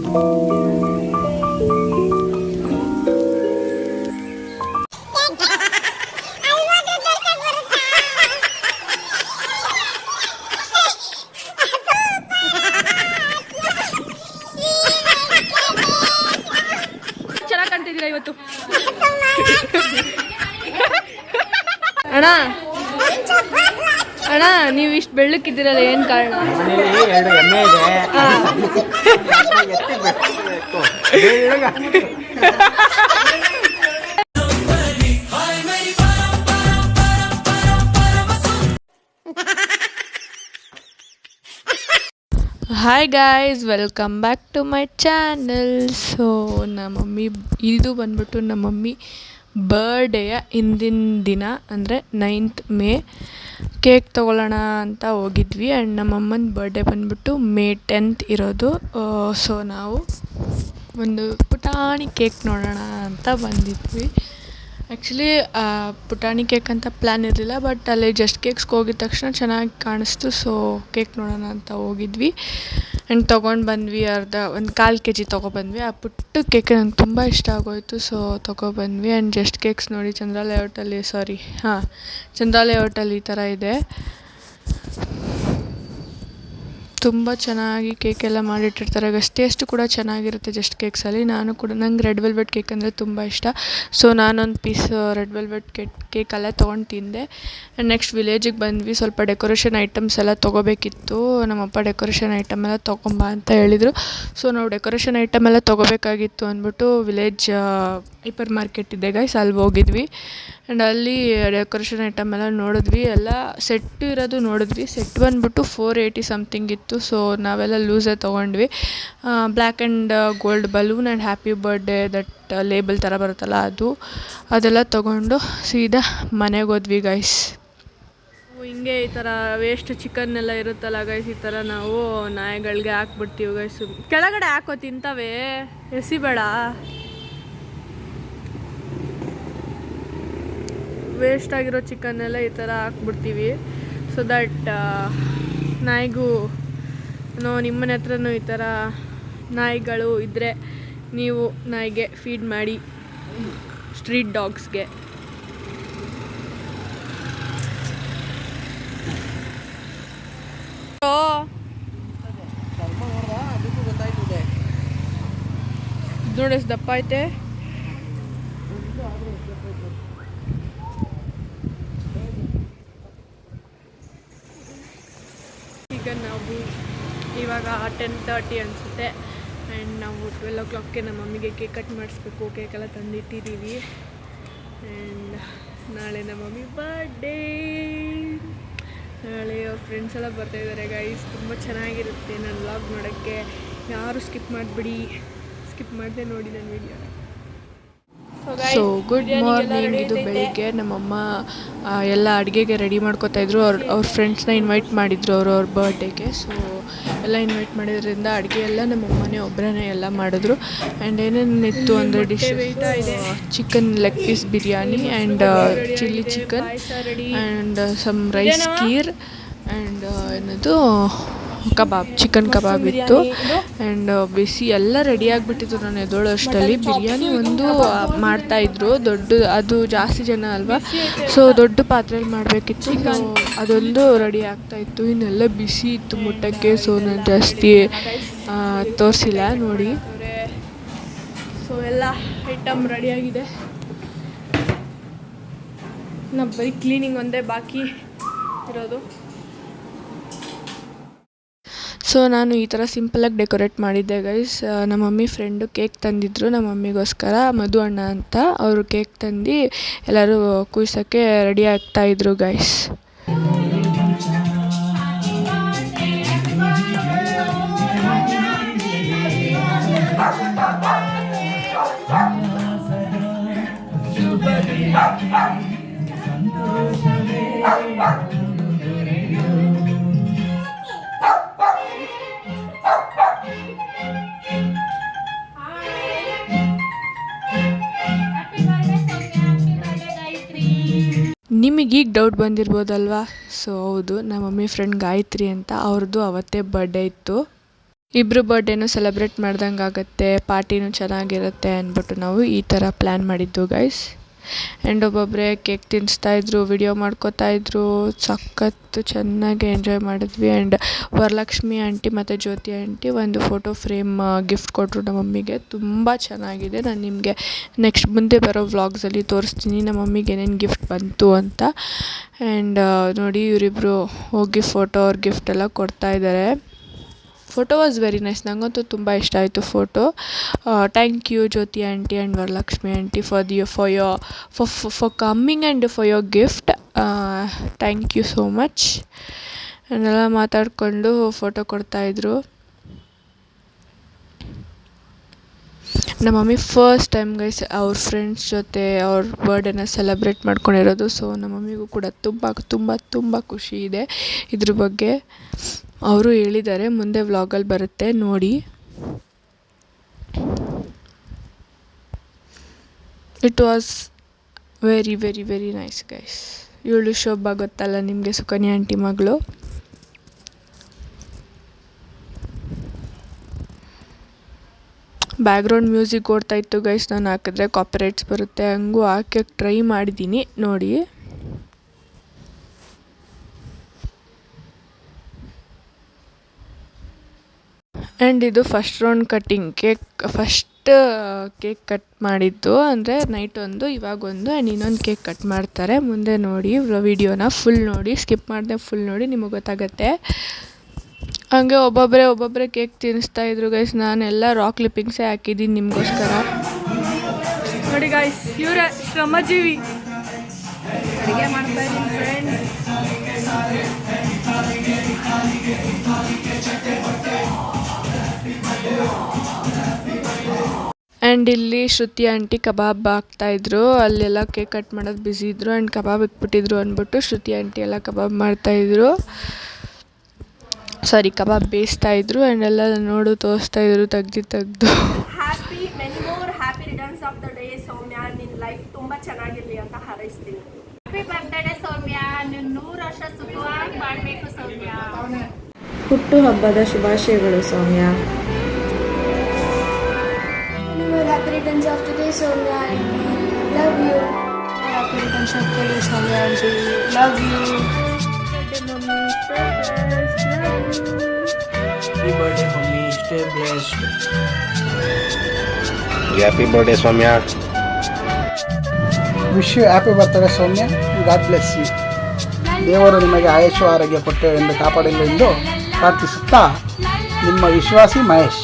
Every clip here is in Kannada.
ಚೆನ್ನಾಗಿ ಕಾಣ್ತಿದ್ದೀರಾ ಇವತ್ತು ಅಣ್ಣ ಅಣ್ಣ ನೀವು ಇಷ್ಟು ಬೆಳ್ಳಕ್ಕಿದ್ದೀರಲ್ಲ ಏನು ಕಾರಣ? ಎರಡು ಎಮ್ಮೆ ಇದೆ. Hi guys, welcome back to my channel. So ನಮ್ಮ ಮಮ್ಮಿ ಇದು ಬಂದ್ಬಿಟ್ಟು ನಮ್ಮ ಮಮ್ಮಿ ಬರ್ಡೇಯ ಹಿಂದಿನ ದಿನ ಅಂದರೆ 9th ಮೇ ಕೇಕ್ ತೊಗೊಳ್ಳೋಣ ಅಂತ ಹೋಗಿದ್ವಿ. ಆ್ಯಂಡ್ ನಮ್ಮಮ್ಮನ ಬರ್ಡೇ ಬಂದ್ಬಿಟ್ಟು May 10th ಇರೋದು. ಸೊ ನಾವು ಒಂದು ಪುಟಾಣಿ ಕೇಕ್ ನೋಡೋಣ ಅಂತ ಬಂದಿದ್ವಿ. ಆ್ಯಕ್ಚುಲಿ ಪುಟಾಣಿ ಕೇಕ್ ಅಂತ ಪ್ಲ್ಯಾನ್ ಇರಲಿಲ್ಲ, ಬಟ್ ಅಲ್ಲಿ ಜಸ್ಟ್ ಕೇಕ್ಸ್ಗೆ ಹೋಗಿದ ತಕ್ಷಣ ಚೆನ್ನಾಗಿ ಕಾಣಿಸ್ತು. ಸೊ ಕೇಕ್ ನೋಡೋಣ ಅಂತ ಹೋಗಿದ್ವಿ ಆ್ಯಂಡ್ ತೊಗೊಂಡು ಬಂದ್ವಿ. ಒಂದು 1/4 kg ತೊಗೊಬಂದ್ವಿ. ಆ ಪುಟ್ಟ ಕೇಕ್ ನಂಗೆ ತುಂಬ ಇಷ್ಟ ಆಗೋಯಿತು. ಸೊ ತೊಗೊಬಂದ್ವಿ ಆ್ಯಂಡ್ ಜಸ್ಟ್ ಕೇಕ್ಸ್ ನೋಡಿ ಚಂದ್ರ ಲೇಔಟಲ್ಲಿ ಈ ಥರ ಇದೆ. ತುಂಬ ಚೆನ್ನಾಗಿ ಕೇಕೆಲ್ಲ ಮಾಡಿಟ್ಟಿರ್ತಾರೆ. ಟೇಸ್ಟು ಕೂಡ ಚೆನ್ನಾಗಿರುತ್ತೆ ಜಸ್ಟ್ ಕೇಕ್ಸಲ್ಲಿ. ನಂಗೆ ರೆಡ್ ವೆಲ್ವೆಟ್ ಕೇಕ್ ಅಂದರೆ ತುಂಬ ಇಷ್ಟ. ಸೊ ನಾನೊಂದು ಪೀಸ್ ರೆಡ್ ವೆಲ್ವೆಟ್ ಕೇಕಲ್ಲೇ ತೊಗೊಂಡು ತಿಂದೆ. ಆ್ಯಂಡ್ ನೆಕ್ಸ್ಟ್ ವಿಲೇಜಿಗೆ ಬಂದ್ವಿ. ಸ್ವಲ್ಪ ಡೆಕೋರೇಷನ್ ಐಟಮ್ಸ್ ಎಲ್ಲ ತೊಗೋಬೇಕಿತ್ತು. ನಮ್ಮಪ್ಪ ಡೆಕೋರೇಷನ್ ಐಟಮ್ ಎಲ್ಲ ತೊಗೊಂಬ ಅಂತ ಹೇಳಿದರು. ಸೊ ನಾವು ಡೆಕೋರೇಷನ್ ಐಟಮ್ ಎಲ್ಲ ತೊಗೋಬೇಕಾಗಿತ್ತು ಅಂದ್ಬಿಟ್ಟು ವಿಲೇಜ್ ಹೈಪರ್ ಮಾರ್ಕೆಟ್ ಇದೆ ಗೈಸ್, ಅಲ್ಲಿ ಹೋಗಿದ್ವಿ. ಆ್ಯಂಡ್ ಅಲ್ಲಿ ಡೆಕೋರೇಷನ್ ಐಟಮ್ ಎಲ್ಲ ನೋಡಿದ್ವಿ. ಎಲ್ಲ ಸೆಟ್ ಇರೋದು ನೋಡಿದ್ವಿ. ಸೆಟ್ ಬಂದ್ಬಿಟ್ಟು 480 ಸಮಥಿಂಗ್ ಇತ್ತು. ಸೊ ನಾವೆಲ್ಲ ಲೂಸೇ ತೊಗೊಂಡ್ವಿ. Black and gold balloon and happy birthday that label ಥರ ಬರುತ್ತಲ್ಲ ಅದೆಲ್ಲ ತೊಗೊಂಡು ಸೀದಾ ಮನೆಗೆ ಹೋದ್ವಿ ಗೈಸ್. ಹಿಂಗೆ ಈ ಥರ ವೇಸ್ಟ್ ಚಿಕನ್ ಎಲ್ಲ ಇರುತ್ತಲ್ಲ ಗೈಸ್, ಈ ಥರ ನಾವು ನಾಯಿಗಳಿಗೆ ಹಾಕ್ಬಿಡ್ತೀವಿ ಗೈಸ್. ಕೆಳಗಡೆ ಹಾಕೋ ತಿಂತವೆ, ಎಸಿಬೇಡ. ವೇಸ್ಟ್ ಆಗಿರೋ ಚಿಕನ್ನೆಲ್ಲ ಈ ಥರ ಹಾಕ್ಬಿಡ್ತೀವಿ. ಸೊ ದಟ್ ನಾಯಿಗೂ ನಿಮ್ಮನೆ ಹತ್ರನೂ ಈ ಥರ ನಾಯಿಗಳು ಇದ್ದರೆ ನೀವು ನಾಯಿಗೆ ಫೀಡ್ ಮಾಡಿ, ಸ್ಟ್ರೀಟ್ ಡಾಗ್ಸ್ಗೆ. ನೋಡಿ ಎಷ್ಟು ದಪ್ಪ ಐತೆ. ಈಗ ನಾವು ಇವಾಗ 10:30 ಅನಿಸುತ್ತೆ. ಆ್ಯಂಡ್ ನಾವು 12 o'clockಗೆ ನಮ್ಮ ಮಮ್ಮಿಗೆ ಕೇಕ್ ಕಟ್ ಮಾಡಿಸ್ಬೇಕು. ಕೇಕೆಲ್ಲ ತಂದಿಟ್ಟಿದ್ದೀವಿ. ಆ್ಯಂಡ್ ನಾಳೆ ನಮ್ಮ ಮಮ್ಮಿ ಬರ್ಡೇ. ನಾಳೆ ಅವ್ರ ಫ್ರೆಂಡ್ಸ್ ಎಲ್ಲ ಬರ್ತಾಯಿದ್ದಾರೆ ಗೈಸ್. ತುಂಬ ಚೆನ್ನಾಗಿರುತ್ತೆ ನನ್ನ ವ್ಲಾಗ್ ನೋಡೋಕ್ಕೆ. ಯಾರು ಸ್ಕಿಪ್ ಮಾಡದೆ ನೋಡಿ ನನ್ನ ವಿಡಿಯೋ. So good morning. ಇದು ಬೆಳಿಗ್ಗೆ ನಮ್ಮಮ್ಮ ಎಲ್ಲ ಅಡುಗೆಗೆ ರೆಡಿ ಮಾಡ್ಕೋತಾಯಿದ್ರು. ಅವ್ರ ಫ್ರೆಂಡ್ಸ್ನ ಇನ್ವೈಟ್ ಮಾಡಿದರು ಅವ್ರ ಬರ್ಡೇಗೆ. ಸೊ ಎಲ್ಲ ಇನ್ವೈಟ್ ಮಾಡಿದ್ರಿಂದ ಅಡುಗೆ ಎಲ್ಲ ನಮ್ಮಮ್ಮನೇ ಒಬ್ಬರೇ ಎಲ್ಲ ಮಾಡಿದ್ರು. ಆ್ಯಂಡ್ ಏನೇನಿತ್ತು ಅಂದರೆ dish chicken leg piece biryani and chilli chicken and some rice kheer and ಏನದು ಚಿಕನ್ ಕಬಾಬ್ ಇತ್ತು. ಆ್ಯಂಡ್ ಬಿಸಿ ಎಲ್ಲ ರೆಡಿ ಆಗಿಬಿಟ್ಟಿತ್ತು. ನಾನು ಎದ್ದೋಳೋ ಅಷ್ಟರಲ್ಲಿ ಬಿರಿಯಾನಿ ಒಂದು ಮಾಡ್ತಾಯಿದ್ರು. ಅದು ಜಾಸ್ತಿ ಜನ ಅಲ್ವಾ, ಸೊ ದೊಡ್ಡ ಪಾತ್ರೆಯಲ್ಲಿ ಮಾಡಬೇಕಿತ್ತು. ಸೊ ಅದೊಂದು ರೆಡಿ ಆಗ್ತಾಯಿತ್ತು. ಇನ್ನೆಲ್ಲ ಬಿಸಿ ಇತ್ತು ಮುಟ್ಟಕ್ಕೆ. ಸೊ ನಾನು ಜಾಸ್ತಿ ತೋರಿಸಿಲ್ಲ ನೋಡಿ. ಸೊ ಎಲ್ಲ ಐಟಮ್ ರೆಡಿಯಾಗಿದೆ. ನಾವು ಬರೀ ಕ್ಲೀನಿಂಗ್ ಒಂದೇ ಬಾಕಿ ಇರೋದು. ಸೊ ನಾನು ಈ ಥರ ಸಿಂಪಲಾಗಿ ಡೆಕೋರೇಟ್ ಮಾಡಿದ್ದೆ ಗೈಸ್. ನಮ್ಮ ಮಮ್ಮಿ ಫ್ರೆಂಡು ಕೇಕ್ ತಂದಿದ್ರು ನಮ್ಮ ಮಮ್ಮಿಗೋಸ್ಕರ, ಮಧು ಅಣ್ಣ ಅಂತ. ಅವರು ಕೇಕ್ ತಂದು ಎಲ್ಲರೂ ಕೂರ್ಸೋಕ್ಕೆ ರೆಡಿ ಆಗ್ತಾಯಿದ್ರು ಗೈಸ್. ನಿಮಗೀಗ ಡೌಟ್ ಬಂದಿರ್ಬೋದಲ್ವಾ. ಸೊ ಹೌದು, ನಮ್ಮ ಮಮ್ಮಿ ಫ್ರೆಂಡ್ ಗಾಯತ್ರಿ ಅಂತ, ಅವ್ರದ್ದು ಅವತ್ತೇ ಬರ್ಡೇ ಇತ್ತು. ಇಬ್ಬರು ಬರ್ಡೇನೂ ಸೆಲೆಬ್ರೇಟ್ ಮಾಡ್ದಂಗೆ ಆಗುತ್ತೆ, ಪಾರ್ಟಿನೂ ಚೆನ್ನಾಗಿರುತ್ತೆ ಅಂದ್ಬಿಟ್ಟು ನಾವು ಈ ಥರ ಪ್ಲ್ಯಾನ್ ಮಾಡಿದ್ದು ಗೈಸ್. ಆ್ಯಂಡ್ ಒಬ್ಬೊಬ್ಬರೇ ಕೇಕ್ ತಿನ್ನಿಸ್ತಾಯಿದ್ರು, ವಿಡಿಯೋ ಮಾಡ್ಕೋತಾಯಿದ್ರು, ಸಖತ್ತು ಚೆನ್ನಾಗಿ ಎಂಜಾಯ್ ಮಾಡಿದ್ವಿ. ಆ್ಯಂಡ್ ವರಲಕ್ಷ್ಮಿ ಆಂಟಿ ಮತ್ತು ಜ್ಯೋತಿ ಆಂಟಿ ಒಂದು ಫೋಟೋ ಫ್ರೇಮ್ ಗಿಫ್ಟ್ ಕೊಟ್ಟರು ನಮ್ಮ ಮಮ್ಮಿಗೆ. ತುಂಬ ಚೆನ್ನಾಗಿದೆ. ನಾನು ನಿಮಗೆ ನೆಕ್ಸ್ಟ್ ಮುಂದೆ ಬರೋ ವ್ಲಾಗ್ಸಲ್ಲಿ ತೋರಿಸ್ತೀನಿ ನಮ್ಮ ಮಮ್ಮಿಗೆ ಏನೇನು ಗಿಫ್ಟ್ ಬಂತು ಅಂತ. ಆ್ಯಂಡ್ ನೋಡಿ ಇವರಿಬ್ಬರು ಹೋಗಿ ಫೋಟೋ ಅವ್ರ ಗಿಫ್ಟ್ ಎಲ್ಲ ಕೊಡ್ತಾಯಿದ್ದಾರೆ. Photo was very nice. ನನಗಂತೂ ತುಂಬ ಇಷ್ಟ ಆಯಿತು photo. Thank you Jyoti aunty and Varalakshmi aunty for coming and for your gift. Thank you so much. ಎಲ್ಲ ಮಾತಾಡಿಕೊಂಡು ಫೋಟೋ ಕೊಡ್ತಾಯಿದ್ರು. ನಮ್ಮ ಮಮ್ಮಿ ಫಸ್ಟ್ ಟೈಮ್ ಗೈಸ್ ಅವ್ರ ಫ್ರೆಂಡ್ಸ್ ಜೊತೆ ಅವ್ರ ಬರ್ಡೇನ ಸೆಲೆಬ್ರೇಟ್ ಮಾಡ್ಕೊಂಡಿರೋದು. ಸೊ ನಮ್ಮ ಮಮ್ಮಿಗೂ ಕೂಡ ತುಂಬ ತುಂಬ ತುಂಬ ಖುಷಿ ಇದೆ ಇದ್ರ ಬಗ್ಗೆ. ಅವರು ಹೇಳಿದ್ದಾರೆ ಮುಂದೆ ವ್ಲಾಗಲ್ಲಿ ಬರುತ್ತೆ ನೋಡಿ. It was very very very nice guys. ಇವಳು ಶೋಭಾ ಗೊತ್ತಲ್ಲ ನಿಮಗೆ, ಸುಕನ್ಯಾ ಆಂಟಿ ಮಗಳು. ಬ್ಯಾಕ್ಗ್ರೌಂಡ್ ಮ್ಯೂಸಿಕ್ ಓಡ್ತಾ ಇತ್ತು ಗೈಸ್. ನಾನು ಹಾಕಿದ್ರೆ ಕಾಪಿರೈಟ್ಸ್ ಬರುತ್ತೆ, ಹಂಗೂ ಹಾಕಕ್ಕೆ ಟ್ರೈ ಮಾಡಿದ್ದೀನಿ ನೋಡಿ. ಆ್ಯಂಡ್ ಇದು first round cutting first cake cut ಮಾಡಿದ್ದು, ಅಂದರೆ ನೈಟ್ ಒಂದು ಇವಾಗೊಂದು ಆ್ಯಂಡ್ ಇನ್ನೊಂದು ಕೇಕ್ ಕಟ್ ಮಾಡ್ತಾರೆ. ಮುಂದೆ ನೋಡಿ ವಿಡಿಯೋನ ಫುಲ್ ನೋಡಿ, ಸ್ಕಿಪ್ ಮಾಡಿದೆ ಫುಲ್ ನೋಡಿ, ನಿಮಗೆ ಗೊತ್ತಾಗತ್ತೆ. ಹಂಗೆ ಒಬ್ಬೊಬ್ಬರೇ ಕೇಕ್ ತಿನ್ನಿಸ್ತಾಯಿದ್ರು ಗೈಸ್. ನಾನೆಲ್ಲ ರಾಕ್ ಕ್ಲಿಪ್ಪಿಂಗ್ಸೇ ಹಾಕಿದ್ದೀನಿ ನಿಮಗೋಸ್ಕರ ನೋಡಿ ಗೈಸ್. ಇವರ ಶ್ರಮಜೀವಿ ಅಡುಗೆ ಮಾಡ್ತಾಯಿದ್ದೀನಿ ಫ್ರೆಂಡ್ಸ್. ಆ್ಯಂಡ್ ಇಲ್ಲಿ ಶ್ರುತಿ ಆಂಟಿ ಕಬಾಬ್ ಹಾಕ್ತಾಯಿದ್ರು. ಅಲ್ಲೆಲ್ಲ ಕೇಕ್ ಕಟ್ ಮಾಡೋದು ಬ್ಯುಸಿ ಇದ್ದರು ಆ್ಯಂಡ್ ಕಬಾಬ್ ಇಟ್ಬಿಟ್ಟಿದ್ರು ಅಂದ್ಬಿಟ್ಟು ಶ್ರುತಿ ಆಂಟಿ ಎಲ್ಲ ಕಬಾಬ್ ಮಾಡ್ತಾಯಿದ್ರು. ಕಬಾಬ್ ಬೇಯಿಸ್ತಾಯಿದ್ರು ಆ್ಯಂಡ್ ಎಲ್ಲ ನೋಡು ತೋರಿಸ್ತಾಯಿದ್ರು ತೆಗ್ದು. Happy many more happy returns of the day Soumya. ನಿನ್ನ ಲೈಫ್ ತುಂಬ ಚೆನ್ನಾಗಿರಲಿ ಅಂತ ಹಾರೈಸ್ತೀನಿ. ಹ್ಯಾಪಿ ಬರ್ತ್ಡೇ ಸೌಮ್ಯ, ನೀನು 100 ವರ್ಷ ಸುಖವಾಗಿ ಮಾಡಬೇಕು ಸೌಮ್ಯ. ಹುಟ್ಟುಹಬ್ಬದ ಶುಭಾಶಯಗಳು ಸೌಮ್ಯ. Happy returns of the day, Soumya aunty. Love you. Happy returns of the day, Soumya aunty. Love you. Happy birthday, mommy. Stay blessed. Happy birthday, Soumya. Wish you happy birthday Soumya. God bless you. ದೇವರು ನಿಮಗೆ ಆಯುಷು ಆರೋಗ್ಯ ಕೊಟ್ಟು ಎಂದು ಕಾಪಾಡಲಿ ಎಂದು ಪ್ರಾರ್ಥಿಸುತ್ತಾ ನಿಮ್ಮ ವಿಶ್ವಾಸಿ ಮಹೇಶ್.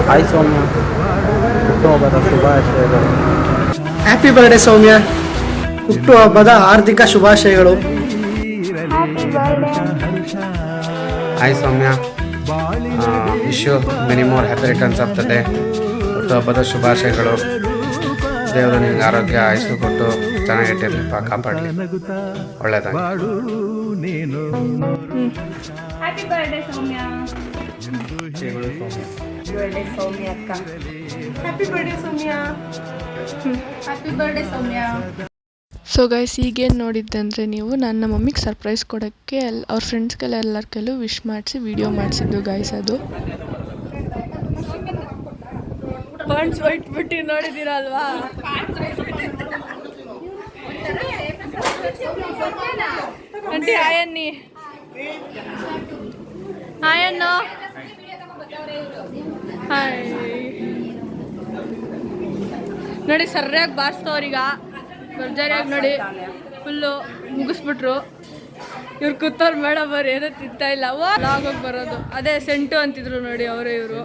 ಹಾಯ್ ಸೌಮ್ಯ, ಹುಟ್ಟುಹಬ್ಬದ ಶುಭಾಶಯಗಳು. ಹ್ಯಾಪಿ ಬರ್ಡೇ ಸೌಮ್ಯ, ಹುಟ್ಟುಹಬ್ಬದ ಹಾರ್ದಿಕ ಶುಭಾಶಯಗಳು. Hi Soumya, wish you many more happy returns of the day. ಹುಟ್ಟುಹಬ್ಬದ ಶುಭಾಶಯಗಳು. ದೇವರು ನಿನಗೆ ಆರೋಗ್ಯ ಆಯುಷು ಕೊಟ್ಟು ಚೆನ್ನಾಗಿಟ್ಟಿರಲಿಪ್ಪ, ಕಾಪಾಡಲಿ, ಒಳ್ಳೆಯದಾಗಿ. ಹ್ಯಾಪಿ ಬರ್ತ್ಡೇ ಸೌಮ್ಯ. ಹ್ಯಾಪಿ ಬರ್ತ್ಡೇ ಸೌಮ್ಯ. ಹ್ಯಾಪಿ ಬರ್ತ್ಡೇ ಸೌಮ್ಯ. ಸೊ ಗೈಸ್, ಈಗೇನು ನೋಡಿದ್ದಂದರೆ ನೀವು ನನ್ನ ಮಮ್ಮಿಗೆ ಸರ್ಪ್ರೈಸ್ ಕೊಡೋಕ್ಕೆ ಅವ್ರ ಫ್ರೆಂಡ್ಸ್ಗೆಲ್ಲ ಎಲ್ಲರ ಕೈಲೂ ವಿಶ್ ಮಾಡಿಸಿ ವಿಡಿಯೋ ಮಾಡಿಸಿದ್ದು ಗೈಸ್. ಅದು ಪಾಯಿಂಟ್ಸ್ ಇಟ್ಬಿಟ್ಟು ನೋಡಿದ್ದೀರಲ್ವಾ? ಆಂಟಿ ಆಯನ್ನಿ ಆಯನ್ನು ಹಾಯ್ ನೋಡಿ, ಸರಿಯಾಗಿ ಬಾರಿಸ್ತವ್ರೀಗ ಭರ್ಜರಿಯಾಗಿ ನೋಡಿ, ಫುಲ್ಲು ಮುಗಿಸ್ಬಿಟ್ರು. ಇವ್ರು ಕೂತವ್ರು ಮೇಡಮ್ ಅವ್ರು ಏನೋ ತಿಂತಾ ಇಲ್ಲ, ಲಾಗೋಗಿ ಬರೋದು. ಅದೇ ಸೆಂಟು ಅಂತಿದ್ರು ನೋಡಿ ಅವರೇ ಇವರು.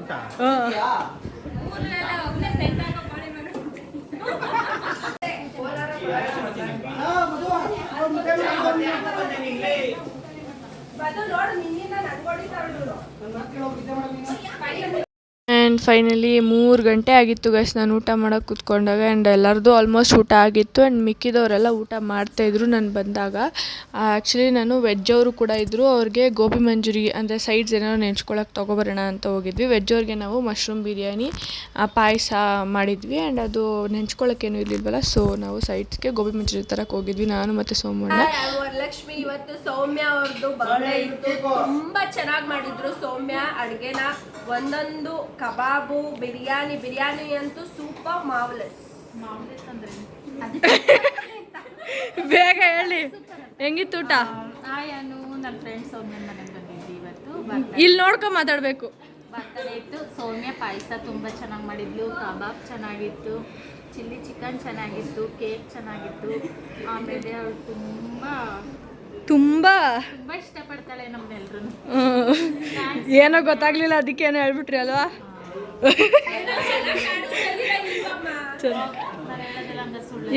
ಆ್ಯಂಡ್ ಫೈನಲಿ 3 ಗಂಟೆ ಆಗಿತ್ತು ಗೈಸ್ ನಾನು ಊಟ ಮಾಡೋಕ್ಕೆ ಕೂತ್ಕೊಂಡಾಗ. ಆ್ಯಂಡ್ ಎಲ್ಲರದು ಆಲ್ಮೋಸ್ಟ್ ಊಟ ಆಗಿತ್ತು. ಆ್ಯಂಡ್ ಮಿಕ್ಕಿದವರೆಲ್ಲ ಊಟ ಮಾಡ್ತಾಯಿದ್ರು ನಾನು ಬಂದಾಗ. ಆ್ಯಕ್ಚುಲಿ ನಾನು ವೆಜ್ ಅವರು ಕೂಡ ಇದ್ದರು. ಅವ್ರಿಗೆ ಗೋಬಿ ಮಂಚೂರಿ ಅಂದರೆ ಸೈಡ್ಸ್ ಏನಾದ್ರು ನೆಂಚ್ಕೊಳಕ್ಕೆ ತೊಗೊಬರೋಣ ಅಂತ ಹೋಗಿದ್ವಿ. ವೆಜ್ ಅವ್ರಿಗೆ ನಾವು ಮಶ್ರೂಮ್ ಬಿರಿಯಾನಿ ಪಾಯಸ ಮಾಡಿದ್ವಿ. ಆ್ಯಂಡ್ ಅದು ನೆಂಚ್ಕೊಳ್ಳೋಕ್ಕೇನು ಇರಲಿಲ್ವಲ್ಲ, ಸೊ ನಾವು ಸೈಡ್ಸ್ಗೆ ಗೋಬಿ ಮಂಚೂರಿ ತರಕ್ಕೆ ಹೋಗಿದ್ವಿ ನಾನು ಮತ್ತು ಸೋಮಣ್ಣ. ವರಲಕ್ಷ್ಮಿ ಇವತ್ತು ಸೌಮ್ಯ ಅವ್ರದ್ದು ಬರ್ಡೇ ಇತ್ತು. ತುಂಬಾ ಚೆನ್ನಾಗಿ ಮಾಡಿದ್ರು ಸೌಮ್ಯ ಅಡುಗೆನ. ಒಂದೊಂದು ಕಬಾಬು, ಬಿರಿಯಾನಿ ಅಂತೂ ಸೂಪರ್ ಮಾವ್ಲೆಸ್ ಅಂದ್ರೆ ಬೇಗ ಹೇಳಿ ಹೆಂಗಿತ್ತು ಊಟ? ನಾನು ನನ್ನ ಫ್ರೆಂಡ್ಸ್ ಸೌಮ್ಯ ಮನೆಗೆ ಬಂದಿದ್ವಿ ಇವತ್ತು. ಇಲ್ಲಿ ನೋಡ್ಕೊಂಡು ಮಾತಾಡಬೇಕು. ಬರ್ತಡೇ ಇತ್ತು. ಸೌಮ್ಯ ಪಾಯಸ ತುಂಬ ಚೆನ್ನಾಗಿ ಮಾಡಿದ್ಲು, ಕಬಾಬ್ ಚೆನ್ನಾಗಿತ್ತು, ಚಿಲ್ಲಿ ಚಿಕನ್ ಚೆನ್ನಾಗಿತ್ತು, ಕೇಕ್ ಚೆನ್ನಾಗಿತ್ತು. ಆಮೇಲೆ ಅವಳು ತುಂಬ ಇಷ್ಟಪಡ್ತಾಳೆ ನಮ್ಮನ್ನೆಲ್ರೂ. ಏನೋ ಗೊತ್ತಾಗ್ಲಿಲ್ಲ, ಅದಕ್ಕೇನೋ ಹೇಳ್ಬಿಟ್ರಿ ಅಲ್ವಾ?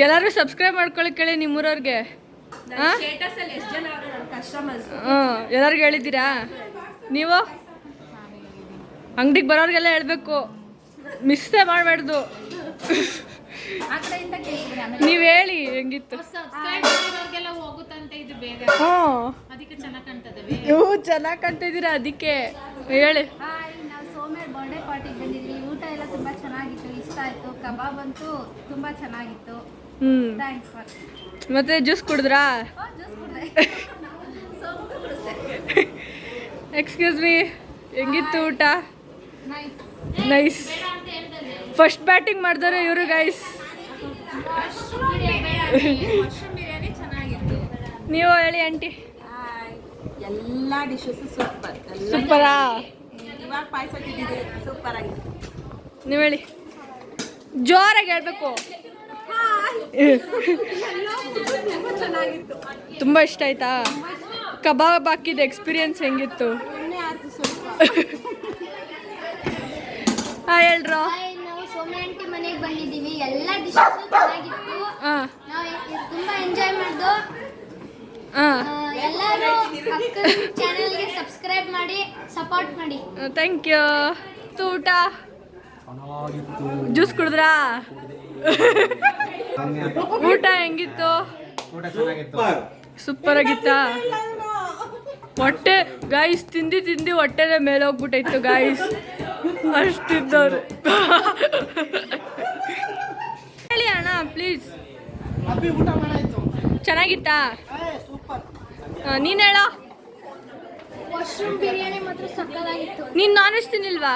ಎಲ್ಲರೂ ಸಬ್ಸ್ಕ್ರೈಬ್ ಮಾಡ್ಕೊಳ್ಳಿ ಕೇಳಿ ನಿಮ್ಮೂರವ್ರಿಗೆ. ಎಲ್ಲರಿಗೂ ಹೇಳಿದ್ದೀರಾ ನೀವು? ಅಂಗಡಿಗೆ ಬರೋರಿಗೆಲ್ಲ ಹೇಳ್ಬೇಕು, ಮಿಸ್ಸೇ ಮಾಡಬಾರ್ದು. ನೀವು ಹೇಳಿ ಹೆಂಗಿತ್ತು? ಹೋಗುತ್ತಂತೆ ಇದು ಬೇಗ, ಅದಕ್ಕೆ ಚೆನ್ನಾಗಿ ಕಾಣ್ತದೆ. ನೀವು ಚೆನ್ನಾಗಿ ಕಾಣ್ತಿದ್ದೀರಾ, ಅದಕ್ಕೆ ಹೇಳಿ. ನಾವು ಸೋಮ್ಯ ಬರ್ಡೇ ಪಾರ್ಟಿಗೆ ಬಂದಿದ್ವಿ. ಊಟ ಎಲ್ಲ ತುಂಬಾ ಚೆನ್ನಾಗಿತ್ತು, ಇಷ್ಟ ಆಯ್ತು. ಕಬಾಬ್ ಅಂತೂ ತುಂಬಾ ಚೆನ್ನಾಗಿತ್ತು. Thanks for. ಮತ್ತೆ ಜ್ಯೂಸ್ ಕುಡಿದ್ರಾ? ಎಕ್ಸ್ಕ್ಯೂಸ್ ಮೀ, ಹೆಂಗಿತ್ತು ಊಟ? ನೈಸ್. ಫಸ್ಟ್ ಬ್ಯಾಟಿಂಗ್ ಮಾಡಿದವರು ಇವರು ಗೈಸ್. ನೀವು ಹೇಳಿ ಆಂಟಿ. ಎಲ್ಲ ಡಿಶಸ್ ಸೂಪರ್. ಸೂಪರಾ? ಇವಾಗ ಪಾಯಸ ತಿಂದಿದ್ದೀವಿ, ಸೂಪರ್ ಆಗಿದೆ. ನೀವು ಹೇಳಿ, ಜೋರಾಗಿ ಹೇಳ್ಬೇಕು. ತುಂಬ ಇಷ್ಟ ಆಯ್ತಾ? ಕಬಾಬ್ ಹಾಕಿದ ಎಕ್ಸ್ಪೀರಿಯನ್ಸ್ ಹೆಂಗಿತ್ತು? ಹೇಳ್ರೋ. ನಾವು ಸೋಮ್ಯ ಆಂಟಿ ಮನೆಗೆ ಬಂದಿದ್ದೀವಿ. ಎಲ್ಲ ಡಿಶಸ್ ಚೆನ್ನಾಗಿತ್ತು. ನಾವು ತುಂಬಾ ಎಂಜಾಯ್ ಮಾಡಿದ್ದು. ಎಲ್ಲರೂ ಚಾನೆಲ್ಗೆ ಸಬ್ಸ್ಕ್ರೈಬ್ ಮಾಡಿ, ಸಪೋರ್ಟ್ ಮಾಡಿ. Thank you. ಊಟ ಜ್ಯೂಸ್ ಕುಡಿದ್ರಾ? ಊಟ ಹೆಂಗಿತ್ತು? ಸೂಪರ್ ಆಗಿತ್ತಾ? ಹೊಟ್ಟೆ ಗಾಯ್ಸ್ ತಿಂದು ಹೊಟ್ಟೆನೇ ಮೇಲೆ ಹೋಗ್ಬಿಟ್ಟೈತು ಗಾಯ್ಸ್, ಅಷ್ಟಿದ್ದವ್ರು. ಹೇಳಿ ಅಣ್ಣ ಪ್ಲೀಸ್. ಚೆನ್ನಾಗಿತ್ತಾ? ನೀನು ಹೇಳೋ. ಮಶ್ರೂಮ್ ಬಿರಿಯಾನಿ ಮಾತ್ರ ಸಕ್ಕತ್ತಾಗಿತ್ತು. ನೀನು ನಾನ್ ವೆಜ್ ತಿನ್ನಿಲ್ವಾ?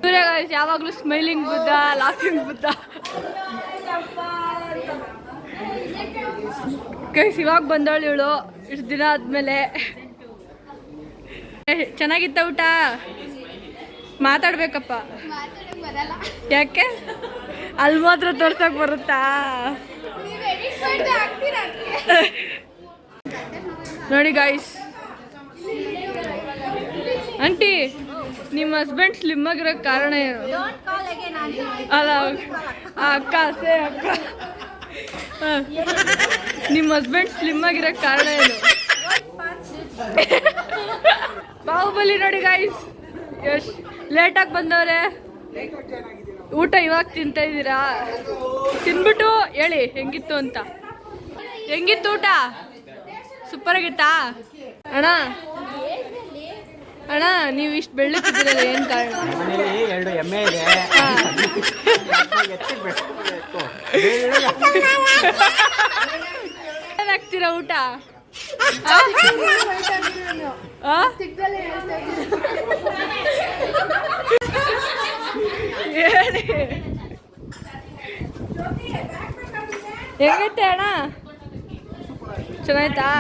ಗಾಯ್ಸ್ ಯಾವಾಗಲೂ smiling Buddha, laughing Buddha guys. ಇವಾಗ ಬಂದವಳು ಇವಳು ಇಷ್ಟು ದಿನ ಆದಮೇಲೆ. ಚೆನ್ನಾಗಿತ್ತ ಊಟ? ಮಾತಾಡ್ಬೇಕಪ್ಪ. ಯಾಕೆ? ಅಲ್ಲಿ ಮಾತ್ರ ತೋರ್ಸಕ್ ಬರುತ್ತಾ? ನೋಡಿ ಗಾಯ್ಸ್, ಆಂಟಿ ನಿಮ್ಮ ಹಸ್ಬೆಂಡ್ ಸ್ಲಿಮ್ ಆಗಿರೋಕ್ಕೆ ಕಾರಣ ಏನು? ಅಲ್ಲ ಅಕ್ಕ ಸೇ ಅಕ್ಕ, ನಿಮ್ಮ ಹಸ್ಬೆಂಡ್ ಸ್ಲಿಮ್ ಆಗಿರೋಕ್ಕೆ ಕಾರಣ ಏನು? ಬಾಹುಬಲಿ ನೋಡಿ ಗಾಯ್ಸ್, ಎಷ್ಟು ಲೇಟಾಗಿ ಬಂದವ್ರೆ. ಊಟ ಇವಾಗ ತಿಂತಾ ಇದ್ದೀರಾ? ತಿನ್ಬಿಟ್ಟು ಹೇಳಿ ಹೆಂಗಿತ್ತು ಅಂತ. ಹೆಂಗಿತ್ತು ಊಟ? ಸೂಪರ್ ಆಗಿತ್ತಾ ಅಣ್ಣ? ಅಣ್ಣ ನೀವು ಇಷ್ಟು ಬೆಳ್ಳಕ್ಕಿದ್ದೀರಲ್ಲ, ಏನು ಕಾರಣ? ಮನೇಲಿ 2 ಎಮ್ಮೆ ಇದೆ. ಏನಾಗ್ತೀರಾ ಊಟ? ಹೇಳಿ ಹೆಂಗೈತೆ ಅಣ್ಣ? ಚೆನ್ನಾಯ್ತಾ?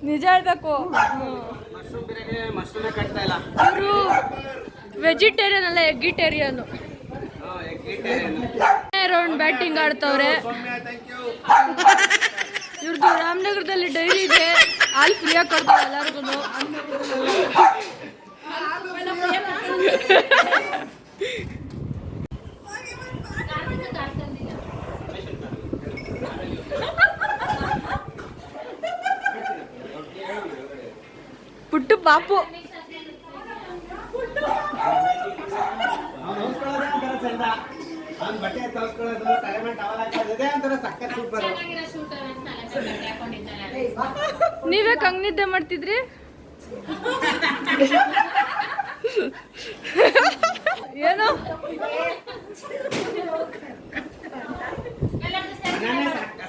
ನಿಜ ಹೇಳ್ಬೇಕು. ಇವರು ವೆಜಿಟೇರಿಯನ್ ಅಲ್ಲ, ಎಗ್ಗಿಟೇರಿಯನ್. Round batting ಆಡ್ತವ್ರೆ. ಇವ್ರದ್ದು ರಾಮನಗರದಲ್ಲಿ ಡೈರಿ ಇದೆ, ಹಾಲು ಫ್ರೀಯಾಗಿ ಕೊಡ್ತಾರೆ ಎಲ್ಲರಿಗೂ. ಪುಟ್ಟು ಪಾಪು ಹೊಸ್ಕೊಳ್ಳೋದೇ ಒಂಥರ ಚಂದ. ಅವ್ನ ಬಟ್ಟೆ ತೋರಿಸ್ಕೊಳ್ಳೋದು, ತಲೆ ಮೇಲೆ ಟವಲ್ ಹಾಕೋದು, ಇದೇ ಒಂಥರ ಸಖತ್ ಸೂಪರ್. ನೀವೇ ಕಂಗ್ ನಿದ್ದೆ ಮಾಡ್ತಿದ್ರಿ? ಏನು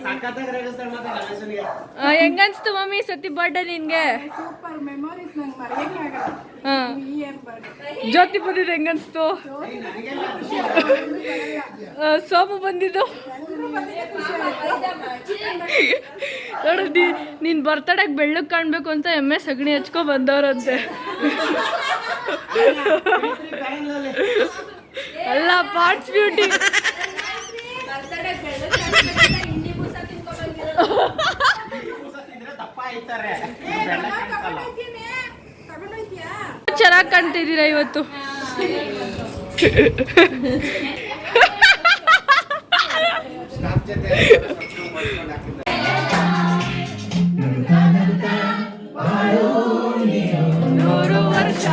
ಸಖತ್ತಾಗಿ ರೇಗಿಸ್ತಾಳೆ ಮತ್ತೆ ಗಣೇಶನಿಗೆ. ಹೆಂಗನ್ಸ್ತು ಮಮ್ಮಿ ಸತಿ ಬರ್ಡೇ ನಿನ್ಗೆ? ಜ್ಯೋತಿ ಬಂದಿದ್ದು ಹೆಂಗನ್ಸ್ತು? ಸೋಮು ಬಂದಿದ್ದು ನೋಡಿ, ನೀನ್ ಬರ್ತಡೇಗೆ ಬೆಳ್ಳಗ್ ಕಾಣ್ಬೇಕು ಅಂತ ಎಮ್ಮೆ ಸಗಣಿ ಹಚ್ಕೊ ಬಂದವ್ರಂತೆ. ಅಲ್ಲ, ಪಾರ್ಟ್ಸ್ ಬ್ಯೂಟಿ. ಚೆನ್ನಾಗಿ ಕಾಣ್ತಿದ್ದೀರಾ ಇವತ್ತು. ನೂರು ವರ್ಷ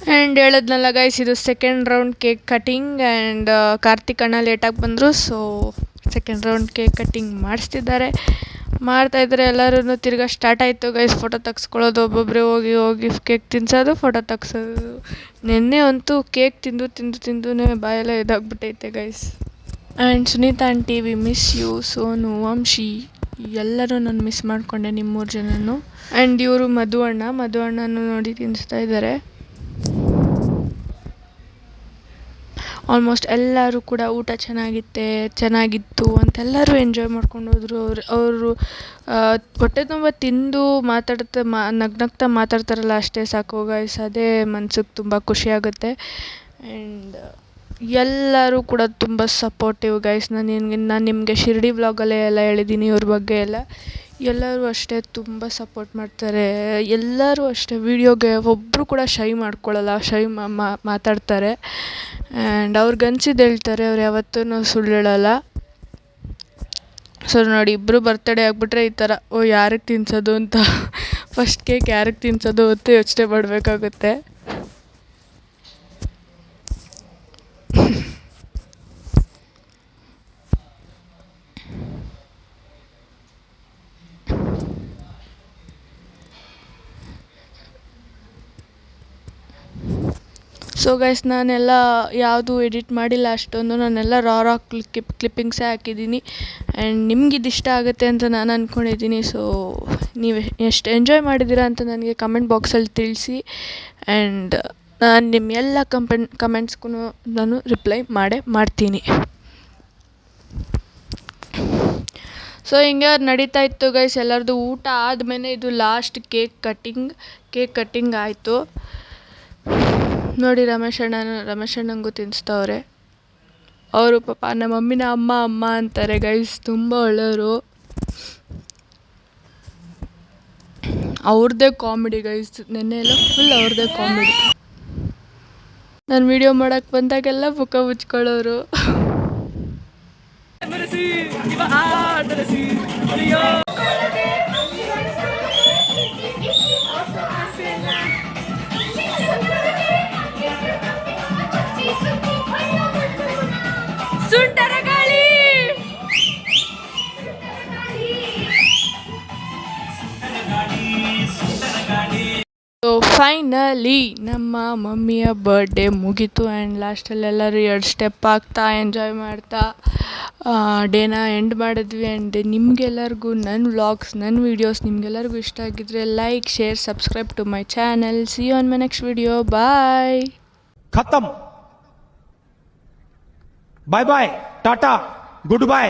ಆ್ಯಂಡ್ ಹೇಳಿದ್ನಲ್ಲ ಗೈಸ್, ಇದು second round cake cutting. And Karthik ಅಣ್ಣ ಲೇಟಾಗಿ ಬಂದರು, so second round cake cutting ಮಾಡ್ತಾಯಿದ್ದಾರೆ. ಎಲ್ಲರೂ ತಿರ್ಗಾ ಸ್ಟಾರ್ಟ್ ಆಯಿತು ಗೈಸ್. ಫೋಟೋ ತೆಗ್ಸ್ಕೊಳ್ಳೋದು, ಒಬ್ಬೊಬ್ಬರೇ ಹೋಗಿ ಕೇಕ್ ತಿನ್ಸೋದು, ಫೋಟೋ ತೆಗ್ಸೋದು. ನೆನ್ನೆ ಅಂತೂ ಕೇಕ್ ತಿಂದು ಬಾಯೆಲ್ಲ ಇದಾಗ್ಬಿಟ್ಟೈತೆ guys. And Sunita aunty, we miss you. Sonu, Vamshi ಎಲ್ಲರೂ ನಾನು ಮಿಸ್ ಮಾಡಿಕೊಂಡೆ, ನಿಮ್ಮ 3 ಜನನು. ಆ್ಯಂಡ್ ಇವರು ಮಧು ಅಣ್ಣನೂ ನೋಡಿ ತಿನ್ನಿಸ್ತಾ ಇದ್ದಾರೆ. ಆಲ್ಮೋಸ್ಟ್ ಎಲ್ಲರೂ ಕೂಡ ಊಟ ಚೆನ್ನಾಗಿತ್ತು ಅಂತೆಲ್ಲರೂ ಎಂಜಾಯ್ ಮಾಡ್ಕೊಂಡು ಹೋದರು. ಅವರು ಹೊಟ್ಟೆ ತುಂಬ ತಿಂದು ನಗ್ನಗ್ತಾ ಮಾತಾಡ್ತಾರಲ್ಲ, ಅಷ್ಟೇ ಸಾಕು ಗೈಸ್. ಅದೇ ಮನ್ಸಿಗೆ ತುಂಬ ಖುಷಿಯಾಗುತ್ತೆ. ಆ್ಯಂಡ್ ಎಲ್ಲರೂ ಕೂಡ ತುಂಬ ಸಪೋರ್ಟಿವ್ ಗೈಸ್. ನಾನು ನಿಮಗೆ ಶಿರ್ಡಿ ವ್ಲಾಗಲ್ಲೇ ಎಲ್ಲ ಹೇಳಿದ್ದೀನಿ ಇವ್ರ ಬಗ್ಗೆ ಎಲ್ಲ. ಎಲ್ಲರೂ ಅಷ್ಟೇ ತುಂಬ ಸಪೋರ್ಟ್ ಮಾಡ್ತಾರೆ. ಎಲ್ಲರೂ ಅಷ್ಟೇ ವೀಡಿಯೋಗೆ ಒಬ್ಬರು ಕೂಡ ಶೈ ಮಾಡ್ಕೊಳ್ಳಲ್ಲ, ಮಾತಾಡ್ತಾರೆ. ಆ್ಯಂಡ್ ಅವ್ರಿಗನ್ಸಿದ್ದು ಹೇಳ್ತಾರೆ, ಅವ್ರು ಯಾವತ್ತೂ ಸುಳ್ಳು ಹೇಳಲ್ಲ. ಸೊ ನೋಡಿ, ಇಬ್ಬರು ಬರ್ತಡೇ ಆಗಿಬಿಟ್ರೆ ಈ ಥರ, ಯಾರಿಗೆ ತಿನ್ಸೋದು ಅಂತ, ಫಸ್ಟ್ ಕೇಕ್ ಯಾರಿಗೆ ತಿನ್ಸೋದು ಅಂತ ಯೋಚನೆ ಮಾಡಬೇಕಾಗುತ್ತೆ. ಸೊ ಗೈಸ್, ನಾನೆಲ್ಲ ಯಾವುದು ಎಡಿಟ್ ಮಾಡಿಲ್ಲ ಅಷ್ಟೊಂದು, ನಾನೆಲ್ಲ ರಾ ಕ್ಲಿಪ್ಪಿಂಗ್ಸೇ ಹಾಕಿದ್ದೀನಿ. ಆ್ಯಂಡ್ ನಿಮ್ಗೆ ಇದು ಇಷ್ಟ ಆಗುತ್ತೆ ಅಂತ ನಾನು ಅಂದ್ಕೊಂಡಿದ್ದೀನಿ. ಸೊ ನೀವು ಎಷ್ಟು ಎಂಜಾಯ್ ಮಾಡಿದ್ದೀರಾ ಅಂತ ನನಗೆ ಕಮೆಂಟ್ ಬಾಕ್ಸಲ್ಲಿ ತಿಳಿಸಿ. ಆ್ಯಂಡ್ ನಾನು ನಿಮ್ಮ ಎಲ್ಲ ಕಮೆಂಟ್ಸ್ಗೂ ನಾನು ರಿಪ್ಲೈ ಮಾಡ್ತೀನಿ. ಸೊ ಹಿಂಗೆ ನಡೀತಾ ಇತ್ತು ಗೈಸ್. ಎಲ್ಲರದ್ದು ಊಟ ಆದಮೇಲೆ ಇದು ಲಾಸ್ಟ್ ಕೇಕ್ ಕಟ್ಟಿಂಗ್ ಆಯಿತು. ನೋಡಿ, ರಮೇಶ್ ಅಣ್ಣಂಗೂ ತಿನ್ನಿಸ್ತವ್ರೆ. ಅವರು ಪಾಪ ನಮ್ಮ ಮಮ್ಮಿನ ಅಮ್ಮ ಅಂತಾರೆ ಗೈಸ್, ತುಂಬ ಒಳ್ಳೆಯವರು. ಅವ್ರದ್ದೇ ಕಾಮಿಡಿ ಗೈಸ್, ನೆನ್ನೆ ಎಲ್ಲ ಫುಲ್ ಅವ್ರದ್ದೇ ಕಾಮಿಡಿ. ನಾನು ವಿಡಿಯೋ ಮಾಡೋಕ್ಕೆ ಬಂದಾಗೆಲ್ಲ ಮುಖ ಮುಚ್ಕೊಳ್ಳೋರು. ಸುಂಟರ ಗಾಳಿ. ಸೊ ಫೈನಲಿ ನಮ್ಮ ಮಮ್ಮಿಯ ಬರ್ಡೇ ಮುಗೀತು. ಆ್ಯಂಡ್ ಲಾಸ್ಟಲ್ಲಿ ಎಲ್ಲರೂ 2 ಸ್ಟೆಪ್ ಆಗ್ತಾ ಎಂಜಾಯ್ ಮಾಡ್ತಾ ಡೇನ ಎಂಡ್ ಮಾಡಿದ್ವಿ. ಆ್ಯಂಡ್ ನಿಮಗೆಲ್ಲರಿಗೂ ನನ್ನ ವ್ಲಾಗ್ಸ್, ನನ್ನ ವೀಡಿಯೋಸ್ ನಿಮಗೆಲ್ಲರಿಗೂ ಇಷ್ಟ ಆಗಿದ್ರೆ like, share, subscribe to my channel. See you on my next video. Bye. खत्म. Bye bye, tata, good bye.